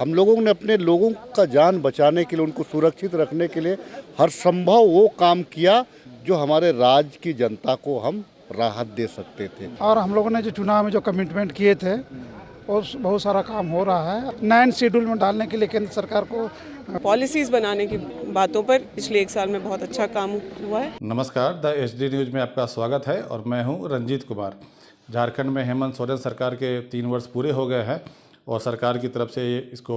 हम लोगों ने अपने लोगों का जान बचाने के लिए, उनको सुरक्षित रखने के लिए हर संभव वो काम किया जो हमारे राज्य की जनता को हम राहत दे सकते थे। और हम लोगों ने जो चुनाव में जो कमिटमेंट किए थे और बहुत सारा काम हो रहा है। 9 शेड्यूल में डालने के लिए केंद्र सरकार को पॉलिसीज़ बनाने की बातों पर पिछले 1 साल में बहुत अच्छा काम हुआ है। नमस्कार, द एचडी न्यूज़ में आपका स्वागत है और मैं हूं रंजीत कुमार। झारखंड में हेमंत सोरेन सरकार के 3 वर्ष पूरे हो गए हैं और सरकार की तरफ से इसको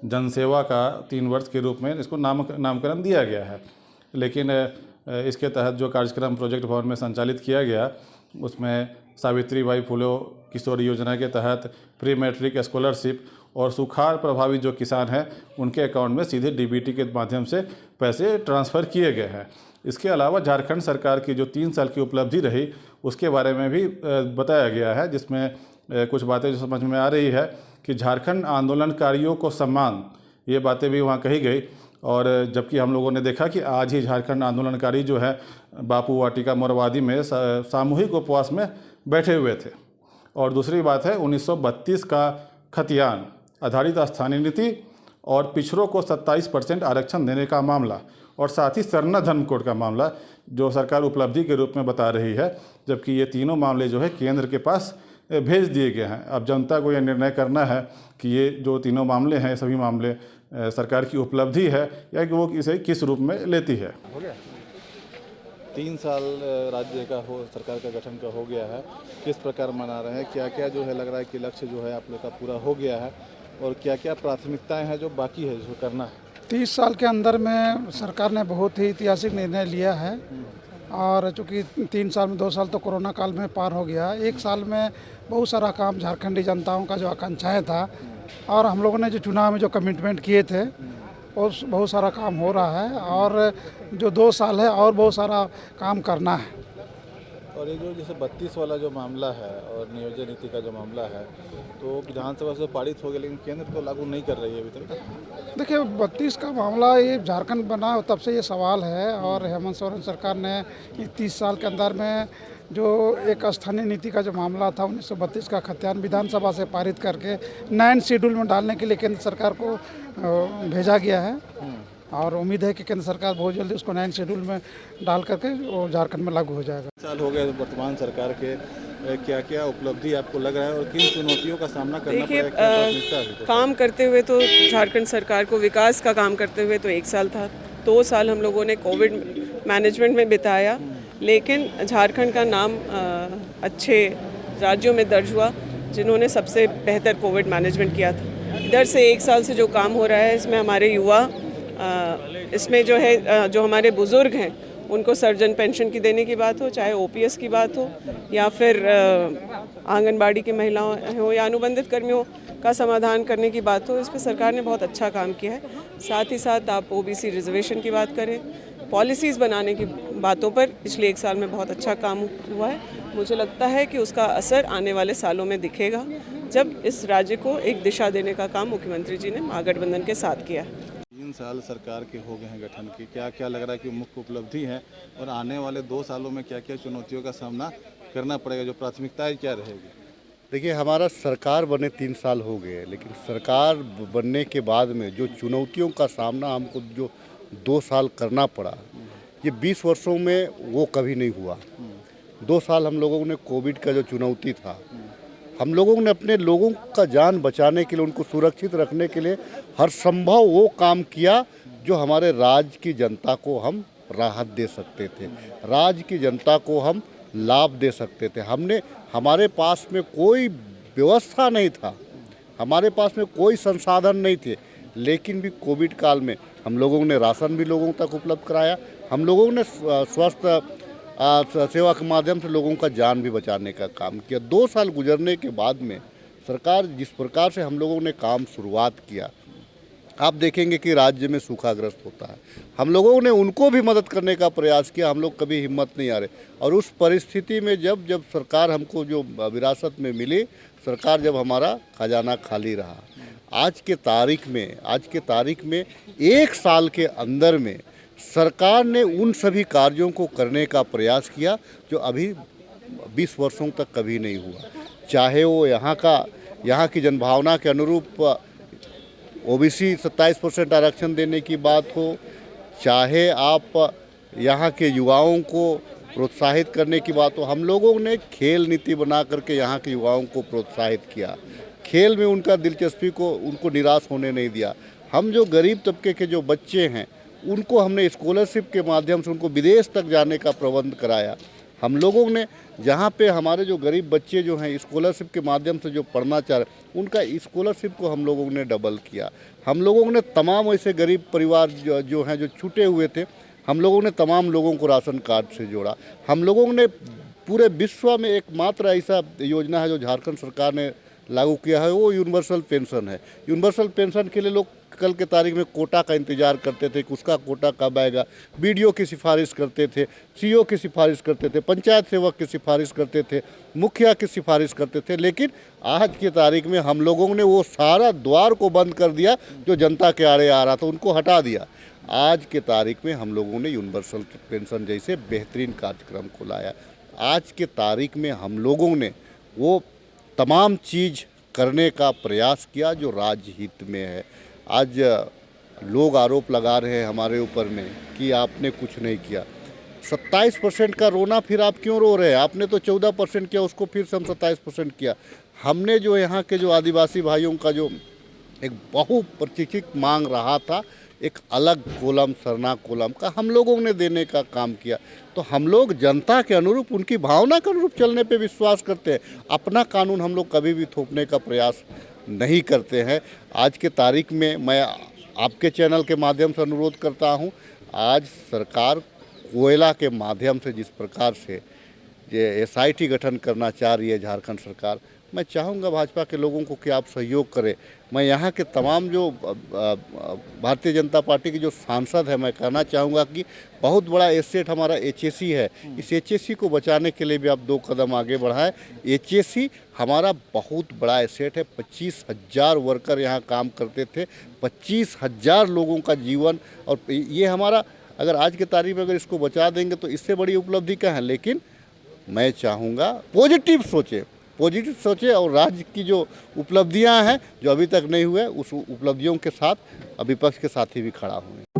जनसेवा का 3 वर्ष के रूप में इसको नामकरण दिया गया है। लेकिन इसके तहत जो कार्यक्रम प्रोजेक्ट भवन में संचालित किया गया उसमें सावित्रीबाई फुले किशोर योजना के तहत प्री मैट्रिक स्कॉलरशिप और सुखाड़ प्रभावित जो किसान हैं उनके अकाउंट में सीधे डीबीटी के माध्यम से पैसे ट्रांसफ़र किए गए हैं। इसके अलावा झारखंड सरकार की जो 3 साल की उपलब्धि रही उसके बारे में भी बताया गया है, जिसमें कुछ बातें जो समझ में आ रही है कि झारखंड आंदोलनकारियों को सम्मान, ये बातें भी वहाँ कही गई। और जबकि हम लोगों ने देखा कि आज ही झारखंड आंदोलनकारी जो है बापू वाटिका मोरवादी में सामूहिक उपवास में बैठे हुए थे। और दूसरी बात है 1932 का खतियान आधारित स्थानीय नीति और पिछड़ों को 27% आरक्षण देने का मामला और साथ ही सरना धर्म कोड का मामला जो सरकार उपलब्धि के रूप में बता रही है, जबकि ये तीनों मामले जो है केंद्र के पास भेज दिए गए हैं। अब जनता को यह निर्णय करना है कि ये जो तीनों मामले हैं सभी मामले सरकार की उपलब्धि है या कि वो इसे किस रूप में लेती है। 3 साल राज्य का सरकार का गठन का हो गया है, किस प्रकार मना रहे हैं, क्या क्या जो है लग रहा है कि लक्ष्य जो है आप लोग का पूरा हो गया है और क्या क्या प्राथमिकताएं हैं जो बाकी है जो करना है? 30 साल के अंदर में सरकार ने बहुत ही ऐतिहासिक निर्णय लिया है। और चूँकि 3 साल में 2 साल तो कोरोना काल में पार हो गया, 1 साल में बहुत सारा काम झारखंडी जनताओं का जो आकांक्षाएँ था और हम लोगों ने जो चुनाव में जो कमिटमेंट किए थे और बहुत सारा काम हो रहा है। और जो 2 साल है और बहुत सारा काम करना है। और ये जो जैसे 32 वाला जो मामला है और नियोजन नीति का जो मामला है तो विधानसभा से पारित हो गया, लेकिन केंद्र तो लागू नहीं कर रही है अभी तक। देखिए 32 का मामला ये झारखंड बना तब से ये सवाल है और हेमंत सोरेन सरकार ने 30 साल के अंदर में जो एक स्थानीय नीति का जो मामला था 1932 का खतियान विधानसभा से पारित करके 9 शेड्यूल में डालने के लिए केंद्र सरकार को भेजा गया है। और उम्मीद है कि केंद्र सरकार बहुत जल्दी उसको 9 शेड्यूल में डाल करके वो झारखंड में लागू हो जाएगा। साल हो गए वर्तमान सरकार के, क्या क्या उपलब्धि आपको लग रहा है और किन चुनौतियों का सामना करना पड़ेगा? काम करते हुए तो झारखंड सरकार को विकास का काम करते हुए तो 1 साल था, 2 साल हम लोगों ने कोविड मैनेजमेंट में बिताया, लेकिन झारखंड का नाम अच्छे राज्यों में दर्ज हुआ जिन्होंने सबसे बेहतर कोविड मैनेजमेंट किया था। इधर से 1 साल से जो काम हो रहा है इसमें हमारे युवा, इसमें जो है जो हमारे बुज़ुर्ग हैं उनको सर्जन पेंशन की देने की बात हो, चाहे ओपीएस की बात हो या फिर आंगनबाड़ी की महिलाओं हो या अनुबंधित कर्मियों का समाधान करने की बात हो, इस पर सरकार ने बहुत अच्छा काम किया है। साथ ही साथ आप ओबीसी रिजर्वेशन की बात करें, पॉलिसीज़ बनाने की बातों पर पिछले 1 साल में बहुत अच्छा काम हुआ है। मुझे लगता है कि उसका असर आने वाले सालों में दिखेगा जब इस राज्य को एक दिशा देने का काम मुख्यमंत्री जी ने महागठबंधन के साथ किया। 3 साल सरकार के हो गए हैं गठन की, क्या क्या लग रहा है कि मुख्य उपलब्धि है और आने वाले 2 सालों में क्या क्या चुनौतियों का सामना करना पड़ेगा, जो प्राथमिकताएं क्या रहेगी? देखिए, हमारा सरकार बने 3 साल हो गए, लेकिन सरकार बनने के बाद में जो चुनौतियों का सामना हमको जो 2 साल करना पड़ा, ये 20 वर्षों में वो कभी नहीं हुआ। 2 साल हम लोगों ने कोविड का जो चुनौती था, हम लोगों ने अपने लोगों का जान बचाने के लिए, उनको सुरक्षित रखने के लिए हर संभव वो काम किया जो हमारे राज्य की जनता को हम राहत दे सकते थे, राज्य की जनता को हम लाभ दे सकते थे। हमारे पास में कोई व्यवस्था नहीं था, हमारे पास में कोई संसाधन नहीं थे, लेकिन भी कोविड काल में हम लोगों ने राशन भी लोगों तक उपलब्ध कराया, हम लोगों ने स्वास्थ्य सेवा के माध्यम से लोगों का जान भी बचाने का काम किया। 2 साल गुजरने के बाद में सरकार जिस प्रकार से हम लोगों ने काम शुरुआत किया, आप देखेंगे कि राज्य में सूखाग्रस्त होता है, हम लोगों ने उनको भी मदद करने का प्रयास किया, हम लोग कभी हिम्मत नहीं आ रहे। और उस परिस्थिति में जब सरकार हमको जो विरासत में मिली, सरकार जब हमारा खजाना खाली रहा, आज के तारीख में 1 साल के अंदर में सरकार ने उन सभी कार्यों को करने का प्रयास किया जो अभी 20 वर्षों तक कभी नहीं हुआ। चाहे वो यहाँ की जनभावना के अनुरूप ओबीसी 27% आरक्षण देने की बात हो, चाहे आप यहाँ के युवाओं को प्रोत्साहित करने की बात हो, हम लोगों ने खेल नीति बना करके यहाँ के युवाओं को प्रोत्साहित किया। खेल में उनका दिलचस्पी को उनको निराश होने नहीं दिया। हम जो गरीब तबके के जो बच्चे हैं उनको हमने स्कॉलरशिप के माध्यम से उनको विदेश तक जाने का प्रबंध कराया। हम लोगों ने जहाँ पे हमारे जो गरीब बच्चे जो हैं स्कॉलरशिप के माध्यम से जो पढ़ना चाह रहे उनका स्कॉलरशिप को हम लोगों ने डबल किया। हम लोगों ने तमाम ऐसे गरीब परिवार जो हैं जो छूटे हुए थे, हम लोगों ने तमाम लोगों को राशन कार्ड से जोड़ा। हम लोगों ने पूरे विश्व में एकमात्र ऐसा योजना है जो झारखंड सरकार ने लागू किया है, वो यूनिवर्सल पेंशन है। यूनिवर्सल पेंशन के लिए लोग कल के तारीख में कोटा का इंतजार करते थे कि उसका कोटा कब आएगा। बीडीओ की सिफारिश करते थे, सीओ की सिफारिश करते थे, पंचायत सेवक की सिफारिश करते थे, मुखिया की सिफारिश करते थे, लेकिन आज की तारीख में हम लोगों ने वो सारा द्वार को बंद कर दिया जो जनता के आड़े आ रहा था, उनको हटा दिया। आज के तारीख में हम लोगों ने यूनिवर्सल पेंशन जैसे बेहतरीन कार्यक्रम को लाया। आज के तारीख में हम लोगों ने वो तमाम चीज़ करने का प्रयास किया जो राज्य हित में है। आज लोग आरोप लगा रहे हैं हमारे ऊपर में कि आपने कुछ नहीं किया। 27% का रोना फिर आप क्यों रो रहे हैं? आपने तो 14% किया, उसको फिर से हम 27% किया। हमने जो यहाँ के जो आदिवासी भाइयों का जो एक बहुप्रतीक्षित मांग रहा था, एक अलग कोलम सरना कोलम का हम लोगों ने देने का काम किया। तो हम लोग जनता के अनुरूप, उनकी भावना के अनुरूप चलने पे विश्वास करते हैं। अपना कानून हम लोग कभी भी थोपने का प्रयास नहीं करते हैं। आज के तारीख में मैं आपके चैनल के माध्यम से अनुरोध करता हूं, आज सरकार कोयला के माध्यम से जिस प्रकार से ये SIT गठन करना चाह रही है झारखंड सरकार, मैं चाहूँगा भाजपा के लोगों को कि आप सहयोग करें। मैं यहाँ के तमाम जो भारतीय जनता पार्टी के जो सांसद हैं, मैं कहना चाहूँगा कि बहुत बड़ा एसेट हमारा HSC है। इस HSC को बचाने के लिए भी आप 2 कदम आगे बढ़ाएं। HSC हमारा बहुत बड़ा एसेट है। 25,000 वर्कर यहाँ काम करते थे, 25,000 लोगों का जीवन, और ये हमारा अगर आज की तारीख में अगर इसको बचा देंगे तो इससे बड़ी उपलब्धि क्या है। लेकिन मैं चाहूँगा पॉजिटिव सोचे और राज्य की जो उपलब्धियां हैं जो अभी तक नहीं हुए, उस उपलब्धियों के साथ विपक्ष के साथी भी खड़ा हुए।